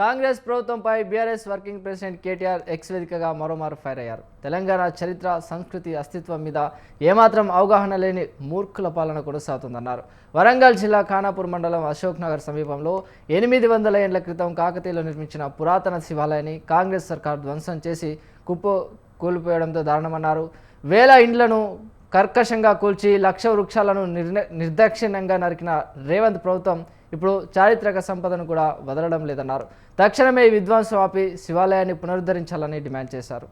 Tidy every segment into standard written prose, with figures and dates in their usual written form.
కాంగ్రెస్ ప్రభుత్వంపై BRS working president KTR X వేదికగా మరోమారు ఫైర్ అయ్యారు. తెలంగాణ చరిత్ర, సంస్కృతి, అస్తిత్వం మీద ఏమాత్రం అవగాహన లేని మూర్ఖుల పాలన కొనసాగుతుందన్నారు. వరంగల్ జిల్లా ఖానాపూర్ మండలం అశోక్ నగర్ సమీపంలో 800 ఏళ్ల క్రితం కాకతీయులు నిర్మించిన పురాతన శివాలయాన్ని కాంగ్రెస్ సర్కార్ ధ్వంసం చేసి కూలిపోయడంతో దారుణమన్నారు. వేల ఇండ్లను కర్కశంగా కూల్చి లక్ష వృక్షాలను నిర్దాక్షిణ్యంగా నరికిన రేవంత్ ప్రభుత్వం ఇప్పుడు చారిత్రక సంపదను కూడా వదలడం లేదన్నారు. తక్షణమే ఈ విధ్వంసం ఆపి శివాలయాన్ని పునరుద్ధరించాలని డిమాండ్ చేశారు.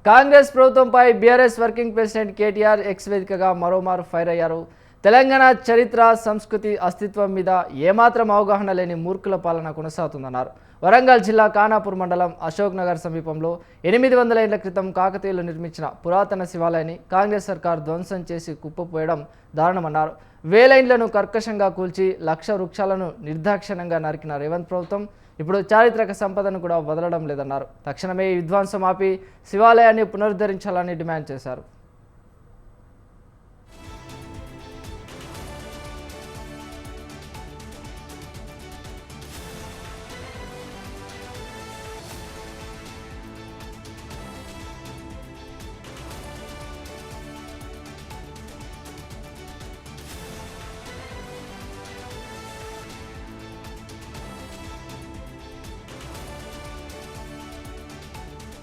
కాంగ్రెస్ ప్రభుత్వంపై BRS working president KTR X వేదికగా మరోమారు ఫైర్ అయ్యారు. తెలంగాణ చరిత్ర, సంస్కృతి, అస్తిత్వం మీద ఏమాత్రం అవగాహన లేని మూర్ఖుల పాలన కొనసాగుతుందన్నారు. వరంగల్ జిల్లా ఖానాపూర్ మండలం అశోక్ నగర్ సమీపంలో 800 ఏళ్ల క్రితం కాకతీయులు నిర్మించిన పురాతన శివాలయాన్ని కాంగ్రెస్ సర్కార్ ధ్వంసం చేసి కుప్పపోయడం దారుణమన్నారు. వేల ఇండ్లను కర్కశంగా కూల్చి లక్ష వృక్షాలను నిర్దాక్షిణ్యంగా నరికిన రేవంత్ ప్రభుత్వం ఇప్పుడు చారిత్రక సంపదను కూడా వదలడం లేదన్నారు. తక్షణమే ఈ విధ్వంసం ఆపి శివాలయాన్ని పునరుద్ధరించాలని డిమాండ్ చేశారు.